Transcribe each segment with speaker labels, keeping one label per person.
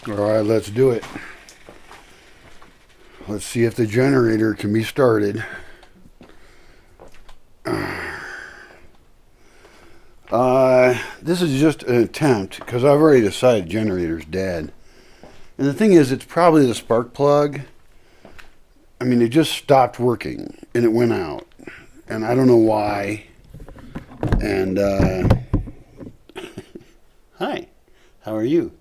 Speaker 1: All right, let's do it. Let's see if the generator can be started. This is just an attempt because I've already decided generator's dead. And the thing is, it's probably the spark plug. I mean, it just stopped working and it went out. And I don't know why. And, hi, how are you?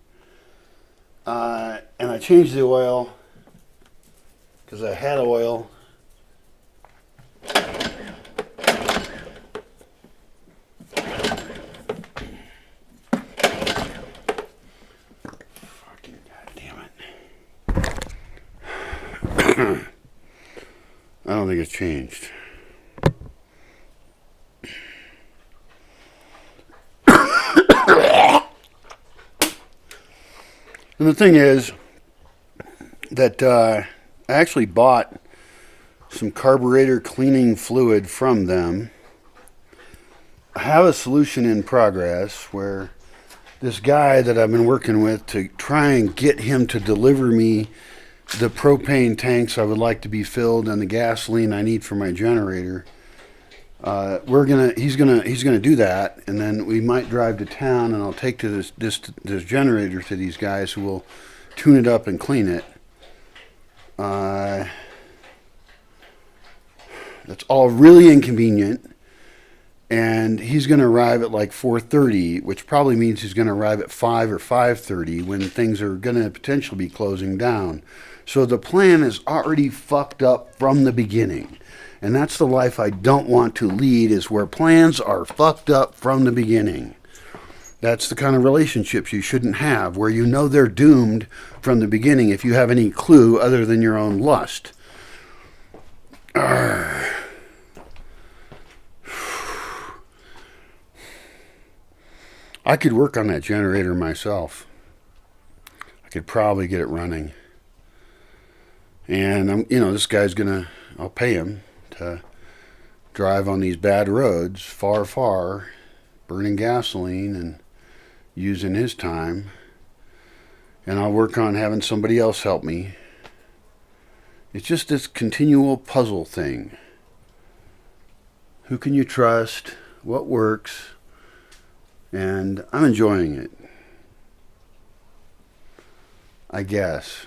Speaker 1: And I changed the oil because I had oil. Fucking goddamn it. I don't think it's changed. And the thing is that I actually bought some carburetor cleaning fluid from them. I have a solution in progress where this guy that I've been working with to try and get him to deliver me the propane tanks I would like to be filled and the gasoline I need for my generator. He's gonna do that, and then we might drive to town, and I'll take to this generator to these guys who will tune it up and clean it. That's all really inconvenient, and he's gonna arrive at like 4:30, which probably means he's gonna arrive at 5 or 5:30 when things are gonna potentially be closing down. So the plan is already fucked up from the beginning. And that's the life I don't want to lead, is where plans are fucked up from the beginning. That's the kind of relationships you shouldn't have, where you know they're doomed from the beginning if you have any clue other than your own lust. I could work on that generator myself. I could probably get it running. And this guy's I'll pay him to drive on these bad roads far, burning gasoline and using his time. And I'll work on having somebody else help me. It's just this continual puzzle thing. Who can you trust? What works? And I'm enjoying it, I guess.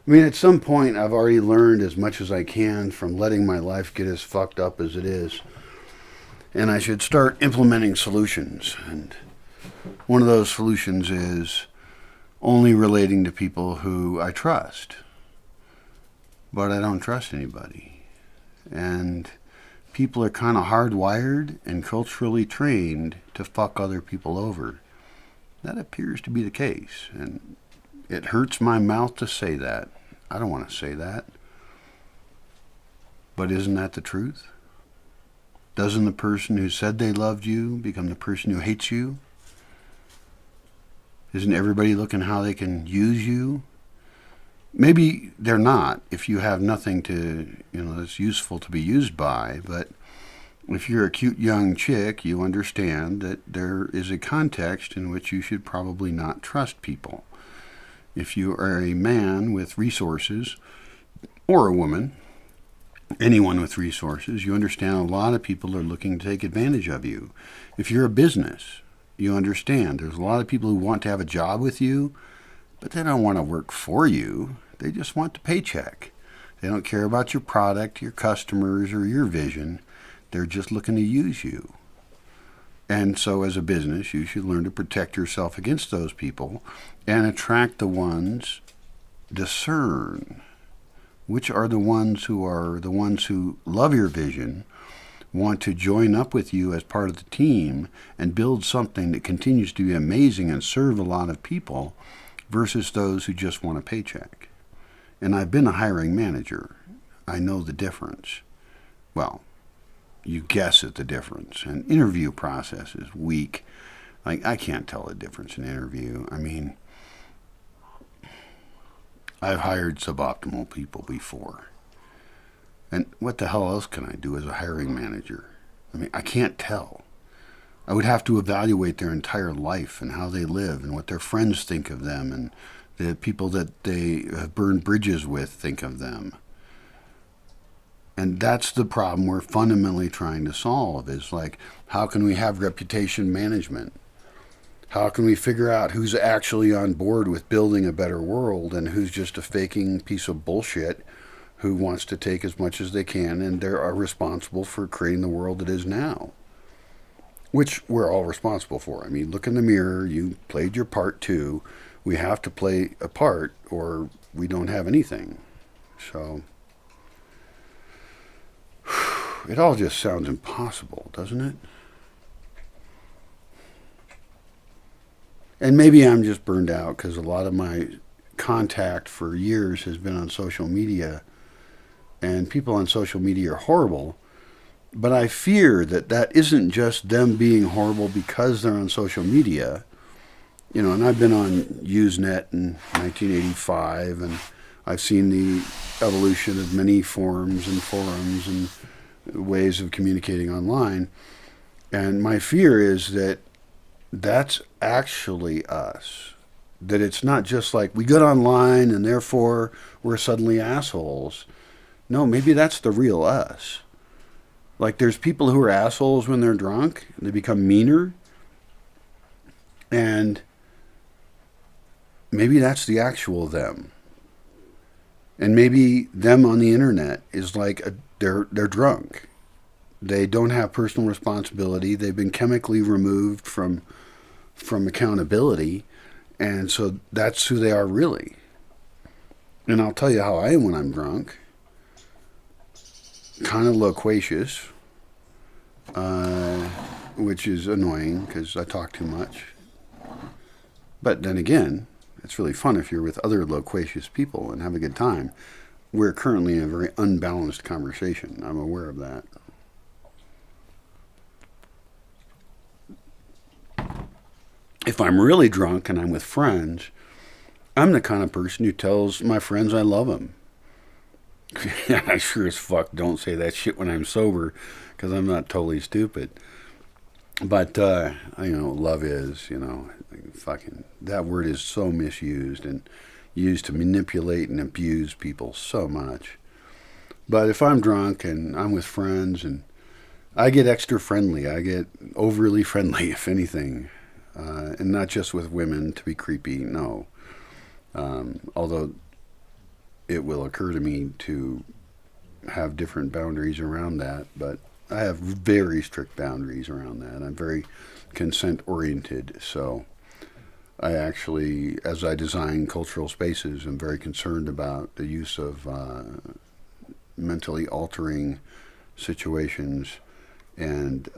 Speaker 1: I mean, at some point, I've already learned as much as I can from letting my life get as fucked up as it is. And I should start implementing solutions. And one of those solutions is only relating to people who I trust. But I don't trust anybody. And people are kind of hardwired and culturally trained to fuck other people over. That appears to be the case. And it hurts my mouth to say that. I don't want to say that. But isn't that the truth? Doesn't the person who said they loved you become the person who hates you? Isn't everybody looking how they can use you? Maybe they're not if you have nothing that's useful to be used by, but if you're a cute young chick, you understand that there is a context in which you should probably not trust people. If you are a man with resources, or a woman, anyone with resources, you understand a lot of people are looking to take advantage of you. If you're a business, you understand there's a lot of people who want to have a job with you, but they don't want to work for you. They just want the paycheck. They don't care about your product, your customers, or your vision. They're just looking to use you. And so as a business, you should learn to protect yourself against those people and attract the ones, discern which are the ones who love your vision, want to join up with you as part of the team and build something that continues to be amazing and serve a lot of people, versus those who just want a paycheck. And I've been a hiring manager. I know the difference. Well, you guess at the difference. An interview process is weak. Like, I can't tell the difference in an interview. I mean, I've hired suboptimal people before. And what the hell else can I do as a hiring manager? I mean, I can't tell. I would have to evaluate their entire life and how they live and what their friends think of them and the people that they have burned bridges with think of them. And that's the problem we're fundamentally trying to solve is like, how can we have reputation management? How can we figure out who's actually on board with building a better world and who's just a faking piece of bullshit who wants to take as much as they can and they are responsible for creating the world it is now? Which we're all responsible for. I mean, look in the mirror, you played your part too. We have to play a part or we don't have anything. So, it all just sounds impossible, doesn't it? And maybe I'm just burned out because a lot of my contact for years has been on social media, and people on social media are horrible. But I fear that that isn't just them being horrible because they're on social media. You know, and I've been on Usenet in 1985, and I've seen the evolution of many forms and ways of communicating online. And my fear is that that's actually us. That it's not just like we got online and therefore we're suddenly assholes. No, maybe that's the real us. Like there's people who are assholes when they're drunk, they become meaner, and maybe that's the actual them. And maybe them on the internet is like they're drunk. They don't have personal responsibility. They've been chemically removed from accountability, and so that's who they are really. And I'll tell you how I am when I'm drunk. Kind of loquacious, which is annoying because I talk too much. But then again, it's really fun if you're with other loquacious people and have a good time. We're currently in a very unbalanced conversation. I'm aware of that. If I'm really drunk and I'm with friends, I'm the kind of person who tells my friends I love them. I sure as fuck don't say that shit when I'm sober because I'm not totally stupid. But, love is, fucking, that word is so misused and used to manipulate and abuse people so much. But if I'm drunk and I'm with friends and I get extra friendly, I get overly friendly, if anything. And not just with women to be creepy, no. Although it will occur to me to have different boundaries around that, but I have very strict boundaries around that. I'm very consent oriented, so I actually, as I design cultural spaces, am very concerned about the use of mentally altering situations and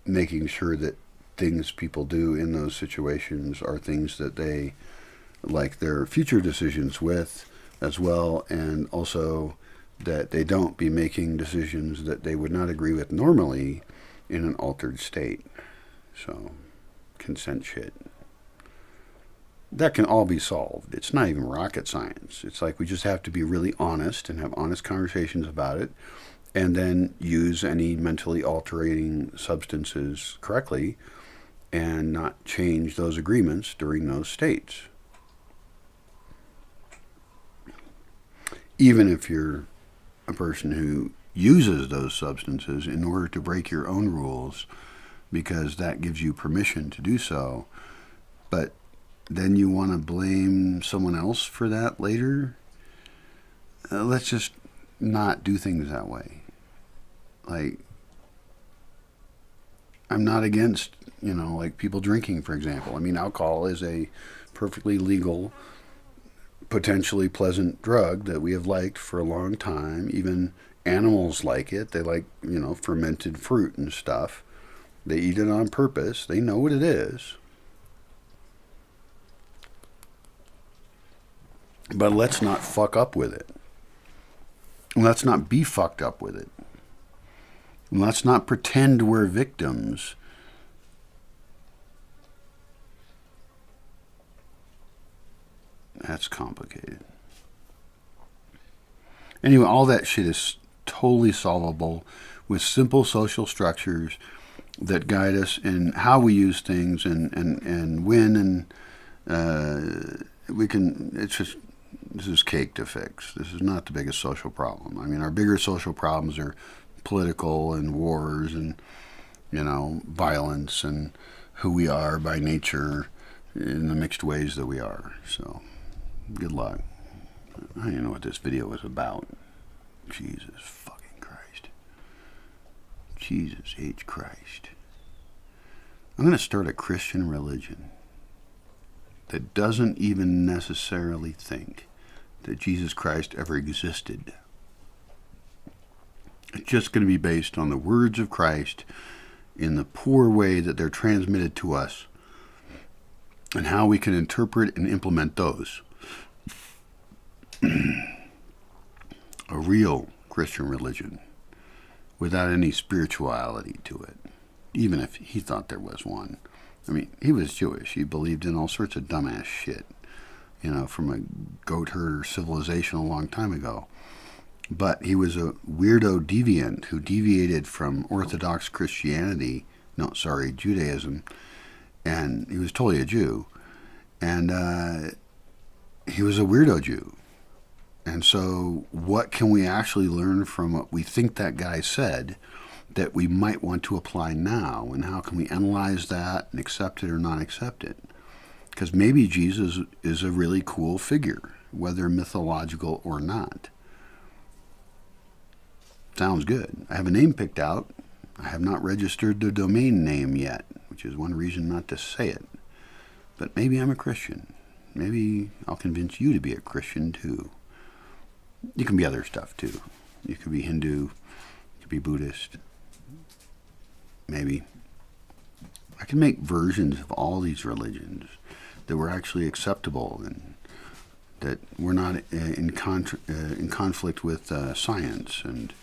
Speaker 1: making sure that things people do in those situations are things that they like their future decisions with as well, and also that they don't be making decisions that they would not agree with normally in an altered state. So, consent shit. That can all be solved. It's not even rocket science. It's like we just have to be really honest and have honest conversations about it, and then use any mentally altering substances correctly and not change those agreements during those states. Even if you're a person who uses those substances in order to break your own rules, because that gives you permission to do so, but then you want to blame someone else for that later, let's just not do things that way. Like, I'm not against, like people drinking, for example. I mean, alcohol is a perfectly legal, potentially pleasant drug that we have liked for a long time. Even animals like it. They like, fermented fruit and stuff. They eat it on purpose. They know what it is. But let's not fuck up with it. Let's not be fucked up with it. Let's not pretend we're victims. That's complicated. Anyway, all that shit is totally solvable with simple social structures that guide us in how we use things and when, we can, it's just, this is cake to fix. This is not the biggest social problem. I mean, our bigger social problems are political and wars and, violence and who we are by nature in the mixed ways that we are. So, good luck. I don't even know what this video was about. Jesus fucking Christ. Jesus H. Christ. I'm going to start a Christian religion that doesn't even necessarily think that Jesus Christ ever existed. It's just going to be based on the words of Christ in the poor way that they're transmitted to us and how we can interpret and implement those. A real Christian religion without any spirituality to it, even if he thought there was one. I mean, he was Jewish. He believed in all sorts of dumbass shit, from a goat herder civilization a long time ago. But he was a weirdo deviant who deviated from Orthodox Judaism, and he was totally a Jew. And he was a weirdo Jew. And so what can we actually learn from what we think that guy said that we might want to apply now? And how can we analyze that and accept it or not accept it? Because maybe Jesus is a really cool figure, whether mythological or not. Sounds good. I have a name picked out. I have not registered the domain name yet, which is one reason not to say it. But maybe I'm a Christian. Maybe I'll convince you to be a Christian too. You can be other stuff too. You could be Hindu, you could be Buddhist. Maybe. I can make versions of all these religions that were actually acceptable and that were not in conflict with science and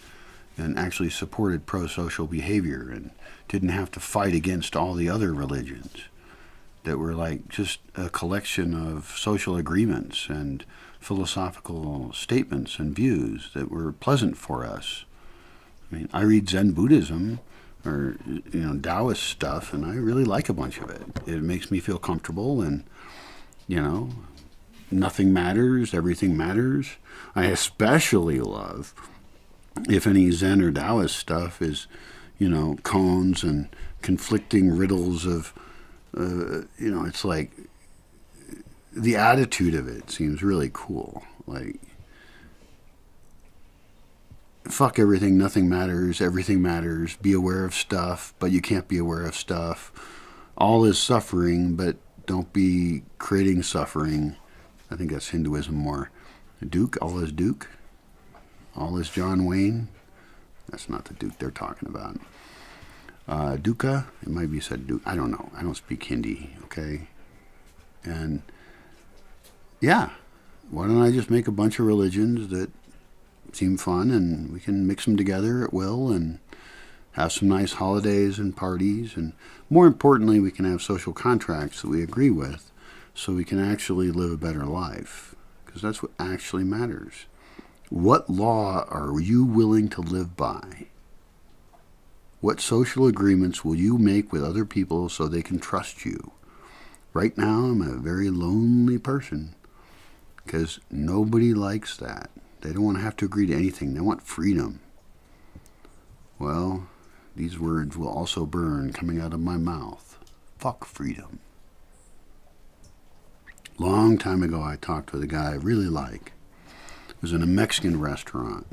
Speaker 1: actually supported pro-social behavior and didn't have to fight against all the other religions that were like just a collection of social agreements and philosophical statements and views that were pleasant for us. I mean, I read Zen Buddhism or Taoist stuff, and I really like a bunch of it. It makes me feel comfortable, and nothing matters, everything matters. I especially love if any Zen or Taoist stuff is, koans and conflicting riddles of, it's like the attitude of it seems really cool. Like, fuck everything, nothing matters, everything matters, be aware of stuff, but you can't be aware of stuff. All is suffering, but don't be creating suffering. I think that's Hinduism more. Duke, all is Duke. All is John Wayne. That's not the Duke they're talking about. Dukkha, it might be said Duke. I don't know. I don't speak Hindi, okay? And yeah, why don't I just make a bunch of religions that seem fun and we can mix them together at will and have some nice holidays and parties, and more importantly, we can have social contracts that we agree with so we can actually live a better life, because that's what actually matters. What law are you willing to live by? What social agreements will you make with other people so they can trust you? Right now, I'm a very lonely person because nobody likes that. They don't want to have to agree to anything. They want freedom. Well, these words will also burn coming out of my mouth. Fuck freedom. Long time ago, I talked with a guy I really like. It was in a Mexican restaurant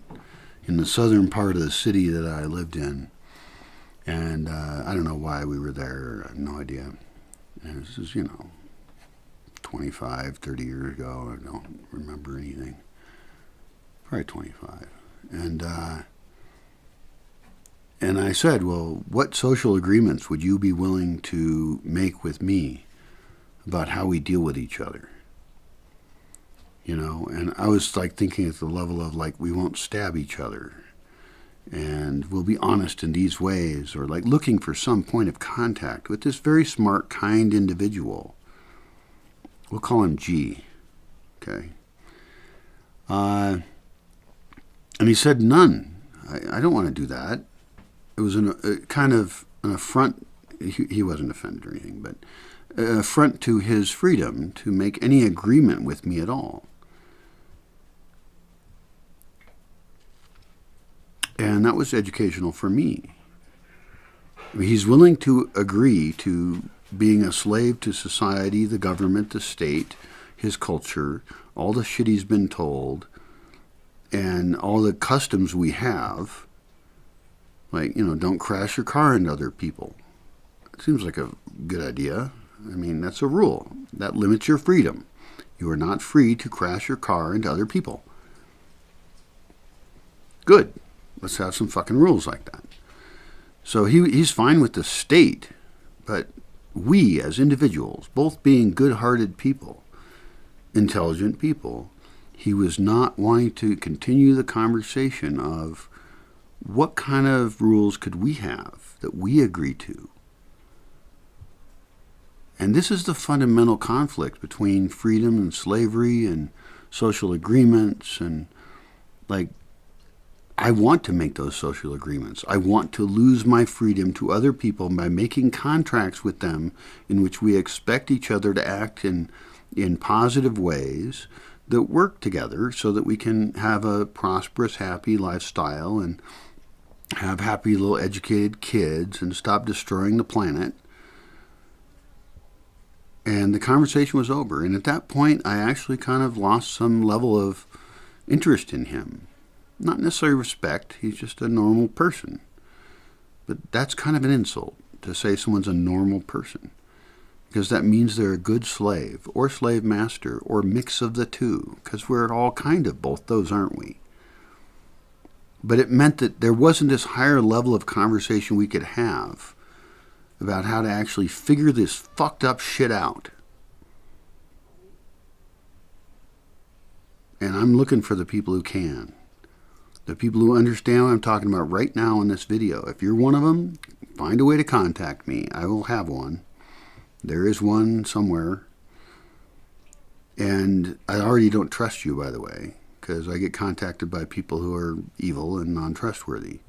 Speaker 1: in the southern part of the city that I lived in. And I don't know why we were there. I have no idea. And this is, 25, 30 years ago. I don't remember anything. Probably 25. And I said, well, what social agreements would you be willing to make with me about how we deal with each other? And I was like thinking at the level of like, we won't stab each other and we'll be honest in these ways, or like looking for some point of contact with this very smart, kind individual. We'll call him G. Okay. And he said, none. I don't want to do that. It was a kind of an affront. He wasn't offended or anything, but an affront to his freedom to make any agreement with me at all. And that was educational for me. He's willing to agree to being a slave to society, the government, the state, his culture, all the shit he's been told, and all the customs we have. Like, don't crash your car into other people. It seems like a good idea. I mean, that's a rule. That limits your freedom. You are not free to crash your car into other people. Good. Let's have some fucking rules like that. So he's fine with the state, but we as individuals, both being good-hearted people, intelligent people, he was not wanting to continue the conversation of what kind of rules could we have that we agree to. And this is the fundamental conflict between freedom and slavery and social agreements. And like, I want to make those social agreements. I want to lose my freedom to other people by making contracts with them in which we expect each other to act in positive ways that work together so that we can have a prosperous, happy lifestyle and have happy little educated kids and stop destroying the planet. And the conversation was over. And at that point, I actually kind of lost some level of interest in him. Not necessarily respect, he's just a normal person. But that's kind of an insult to say someone's a normal person, because that means they're a good slave or slave master or mix of the two, because we're all kind of both those, aren't we? But it meant that there wasn't this higher level of conversation we could have about how to actually figure this fucked up shit out. And I'm looking for the people who can. The people who understand what I'm talking about right now in this video. If you're one of them, find a way to contact me. I will have one. There is one somewhere. And I already don't trust you, by the way, because I get contacted by people who are evil and non-trustworthy.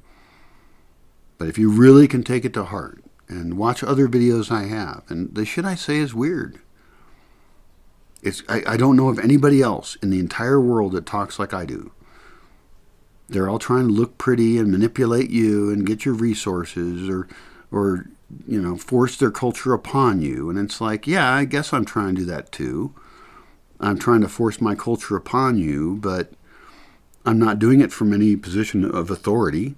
Speaker 1: But if you really can take it to heart and watch other videos I have, and the shit I say is weird. I don't know of anybody else in the entire world that talks like I do. They're all trying to look pretty and manipulate you and get your resources or force their culture upon you. And it's like, yeah, I guess I'm trying to do that too. I'm trying to force my culture upon you, but I'm not doing it from any position of authority.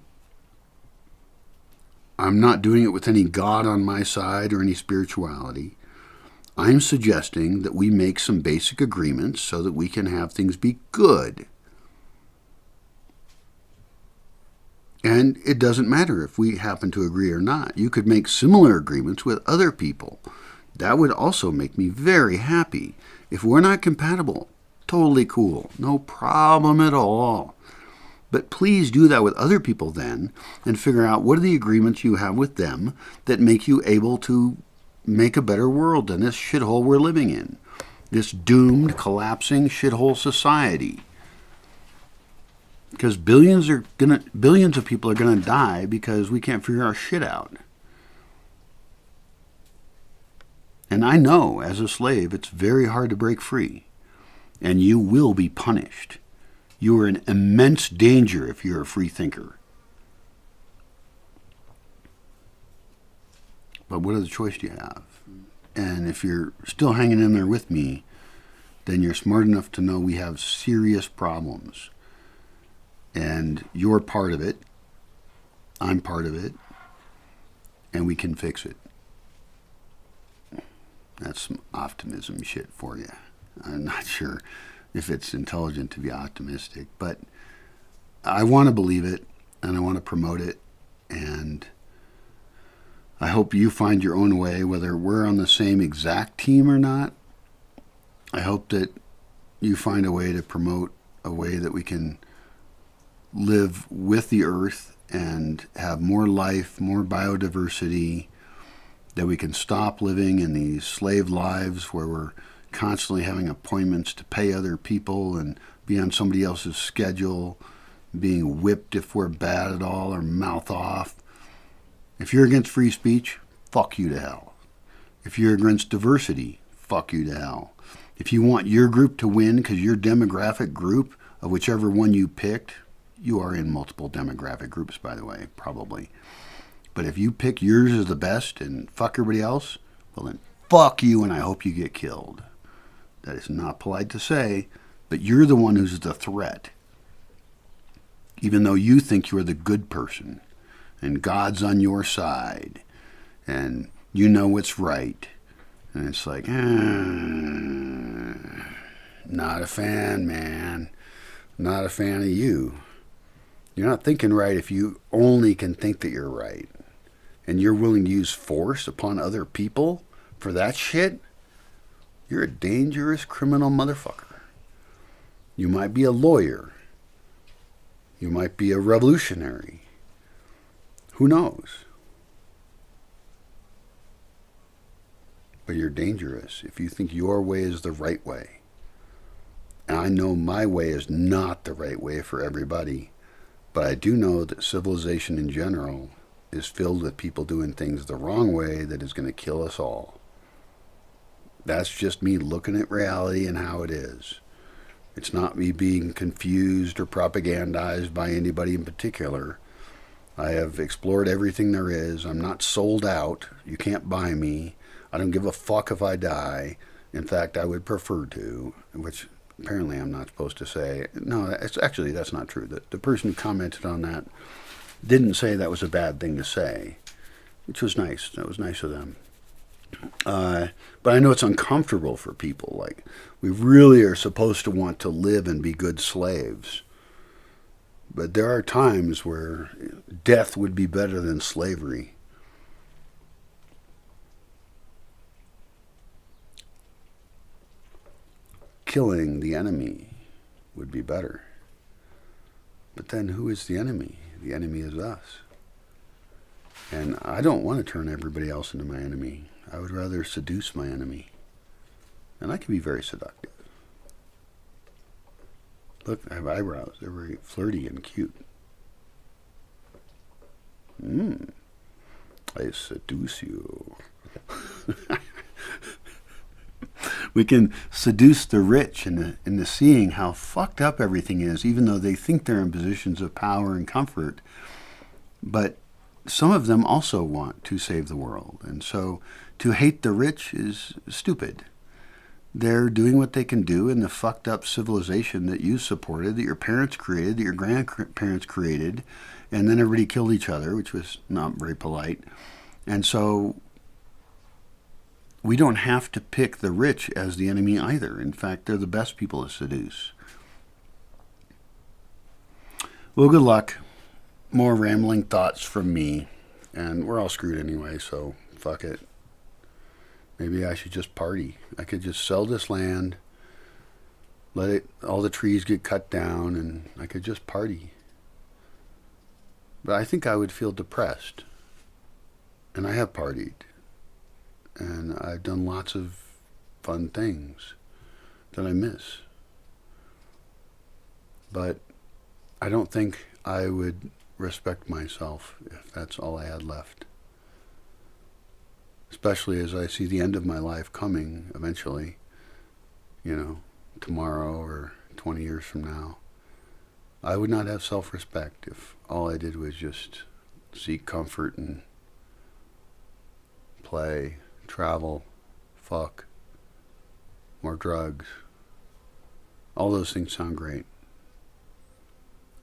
Speaker 1: I'm not doing it with any God on my side or any spirituality. I'm suggesting that we make some basic agreements so that we can have things be good. And it doesn't matter if we happen to agree or not. You could make similar agreements with other people. That would also make me very happy. If we're not compatible, totally cool. No problem at all. But please do that with other people then and figure out what are the agreements you have with them that make you able to make a better world than this shithole we're living in. This doomed, collapsing shithole society. Because billions of people are gonna die because we can't figure our shit out. And I know, as a slave, it's very hard to break free. And you will be punished. You are in immense danger if you're a free thinker. But what other choice do you have? And if you're still hanging in there with me, then you're smart enough to know we have serious problems. And you're part of it. I'm part of it. And we can fix it. That's some optimism shit for you. I'm not sure if it's intelligent to be optimistic, but I want to believe it, and I want to promote it, and I hope you find your own way, whether we're on the same exact team or not. I hope that you find a way to promote a way that we can live with the earth and have more life, more biodiversity, that we can stop living in these slave lives where we're constantly having appointments to pay other people and be on somebody else's schedule, being whipped if we're bad at all or mouth off, If you're against free speech, fuck you to hell. If you're against diversity, fuck you to hell. If you want your group to win because your demographic group of whichever one you picked, you are in multiple demographic groups, by the way, probably. But if you pick yours as the best and fuck everybody else, well then fuck you and I hope you get killed. That is not polite to say, but you're the one who's the threat. Even though you think you're the good person and God's on your side and you know what's right. And it's like, not a fan, man. Not a fan of you. You're not thinking right if you only can think that you're right. And you're willing to use force upon other people for that shit? You're a dangerous criminal motherfucker. You might be a lawyer. You might be a revolutionary. Who knows? But you're dangerous if you think your way is the right way. And I know my way is not the right way for everybody. But I do know that civilization in general is filled with people doing things the wrong way that is going to kill us all. That's just me looking at reality and how it is. It's not me being confused or propagandized by anybody in particular. I have explored everything there is. I'm not sold out. You can't buy me. I don't give a fuck if I die. In fact, I would prefer to, which apparently I'm not supposed to say. No, that's not true. The person who commented on that didn't say that was a bad thing to say, which was nice. That was nice of them. But I know it's uncomfortable for people. Like, we really are supposed to want to live and be good slaves. But there are times where death would be better than slavery. Killing the enemy would be better. But then who is the enemy? The enemy is us. And I don't want to turn everybody else into my enemy. I would rather seduce my enemy. And I can be very seductive. Look, I have eyebrows. They're very flirty and cute. I seduce you. We can seduce the rich into seeing how fucked up everything is, even though they think they're in positions of power and comfort. But some of them also want to save the world. And so to hate the rich is stupid. They're doing what they can do in the fucked up civilization that you supported, that your parents created, that your grandparents created, and then everybody killed each other, which was not very polite. And so we don't have to pick the rich as the enemy either. In fact, they're the best people to seduce. Well, good luck. More rambling thoughts from me. And we're all screwed anyway, so fuck it. Maybe I should just party. I could just sell this land, all the trees get cut down, and I could just party. But I think I would feel depressed. And I have partied. And I've done lots of fun things that I miss. But I don't think I would respect myself if that's all I had left. Especially as I see the end of my life coming eventually, tomorrow or 20 years from now. I would not have self-respect if all I did was just seek comfort and play, travel, fuck, more drugs. All those things sound great.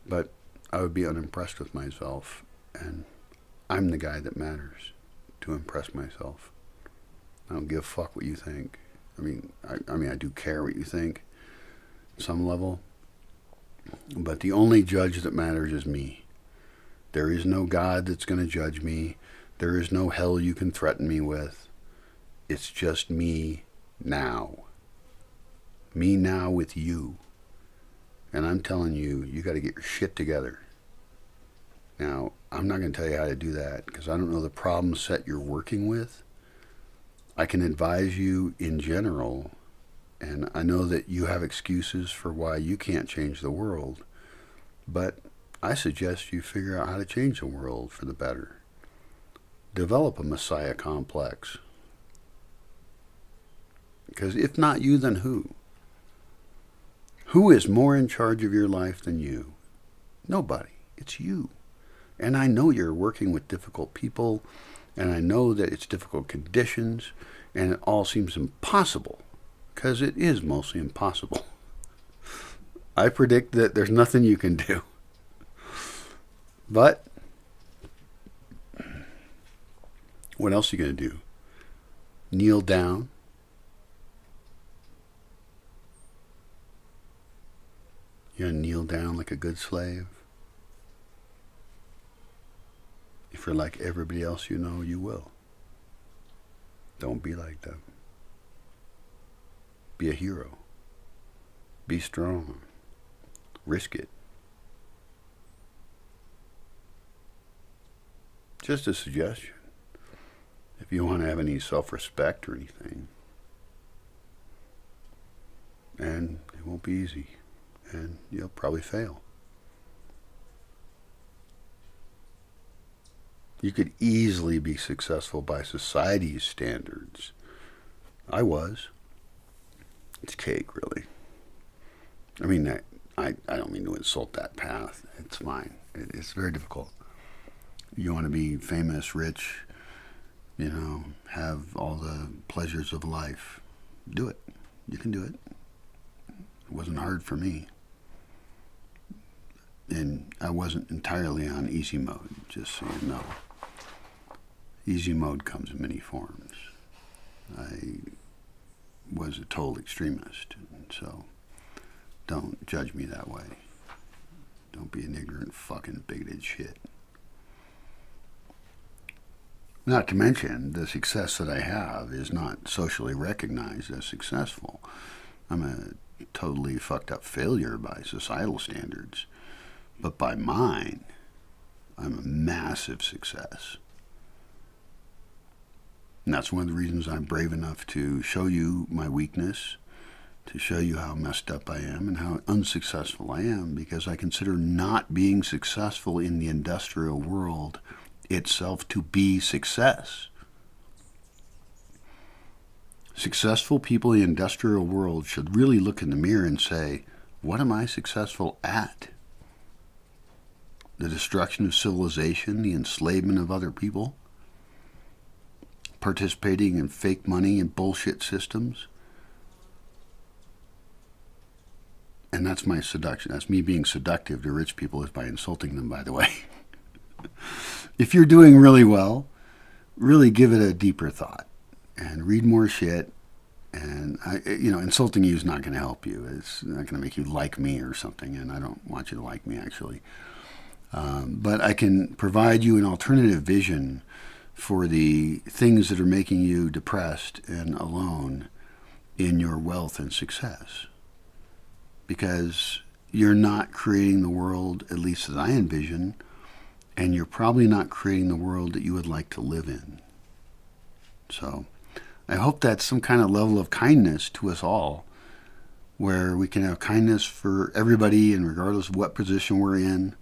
Speaker 1: But I would be unimpressed with myself, and I'm the guy that matters to impress myself. I don't give a fuck what you think. I mean, I do care what you think at some level, but the only judge that matters is me. There is no God that's going to judge me. There is no hell you can threaten me with. It's just me now. Me now with you. And I'm telling you, you got to get your shit together. Now, I'm not going to tell you how to do that because I don't know the problem set you're working with. I can advise you in general, and I know that you have excuses for why you can't change the world, but I suggest you figure out how to change the world for the better. develop a Messiah complex. Because if not you, then who? Who is more in charge of your life than you? Nobody. It's you. And I know you're working with difficult people, and I know that it's difficult conditions, and it all seems impossible, because it is mostly impossible. I predict that there's nothing you can do. But what else are you going to do? Kneel down? You're going to kneel down like a good slave? If you're like everybody else you know, you will. Don't be like them. Be a hero. Be strong. Risk it. Just a suggestion. If you want to have any self-respect or anything. And it won't be easy. And you'll probably fail. You could easily be successful by society's standards. I was. It's cake, really. I mean, I don't mean to insult that path. It's fine. It's very difficult. You want to be famous, rich, have all the pleasures of life. Do it. You can do it. It wasn't hard for me. And I wasn't entirely on easy mode, just so you know. Easy mode comes in many forms. I was a total extremist, and so don't judge me that way. Don't be an ignorant fucking bigoted shit. Not to mention, the success that I have is not socially recognized as successful. I'm a totally fucked up failure by societal standards, but by mine, I'm a massive success. And that's one of the reasons I'm brave enough to show you my weakness, to show you how messed up I am and how unsuccessful I am, because I consider not being successful in the industrial world itself to be success. Successful people in the industrial world should really look in the mirror and say, what am I successful at? The destruction of civilization, the enslavement of other people? Participating in fake money and bullshit systems. And that's my seduction. That's me being seductive to rich people, is by insulting them, by the way. If you're doing really well, really give it a deeper thought and read more shit. And insulting you is not going to help you. It's not going to make you like me or something, and I don't want you to like me, actually. But I can provide you an alternative vision for the things that are making you depressed and alone in your wealth and success. Because you're not creating the world, at least as I envision, and you're probably not creating the world that you would like to live in. So I hope that's some kind of level of kindness to us all, where we can have kindness for everybody, and regardless of what position we're in.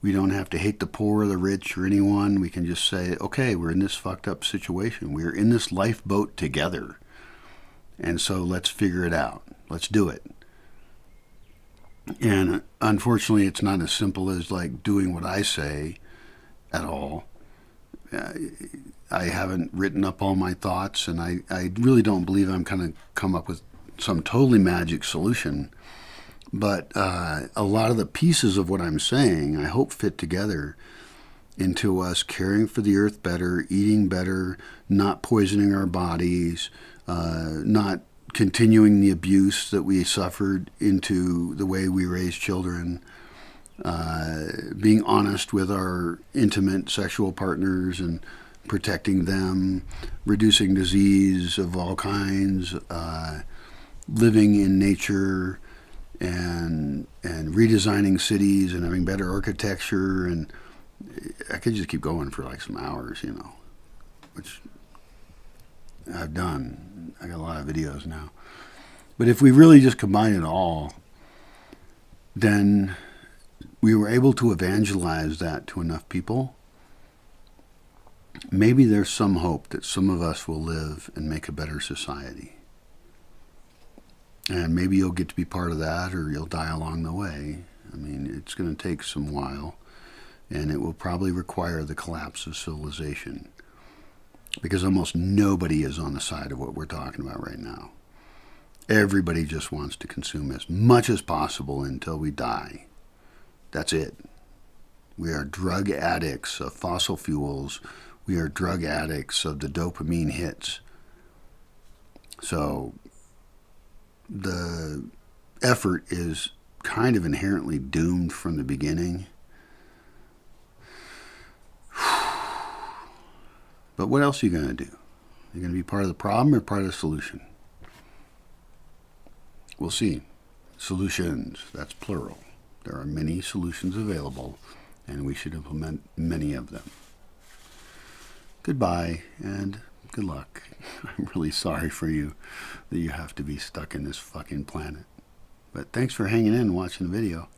Speaker 1: We don't have to hate the poor or the rich or anyone. We can just say, okay, we're in this fucked up situation. We're in this lifeboat together. And so let's figure it out. Let's do it. And unfortunately, it's not as simple as like doing what I say at all. I haven't written up all my thoughts, and I really don't believe I'm going to come up with some totally magic solution. But a lot of the pieces of what I'm saying, I hope, fit together into us caring for the earth better, eating better, not poisoning our bodies, not continuing the abuse that we suffered into the way we raise children, being honest with our intimate sexual partners and protecting them, reducing disease of all kinds, living in nature, and redesigning cities and having better architecture. And I could just keep going for like some hours, which I've done. I got a lot of videos now. But if we really just combine it all, then we were able to evangelize that to enough people maybe there's some hope that some of us will live and make a better society. And maybe you'll get to be part of that, or you'll die along the way. I mean, it's going to take some while, and it will probably require the collapse of civilization, because almost nobody is on the side of what we're talking about right now. Everybody just wants to consume as much as possible until we die. That's it. We are drug addicts of fossil fuels. We are drug addicts of the dopamine hits. So the effort is kind of inherently doomed from the beginning. But what else are you going to do? You're going to be part of the problem or part of the solution? We'll see. Solutions, that's plural. There are many solutions available, and we should implement many of them. Goodbye, and good luck. I'm really sorry for you that you have to be stuck in this fucking planet. But thanks for hanging in and watching the video.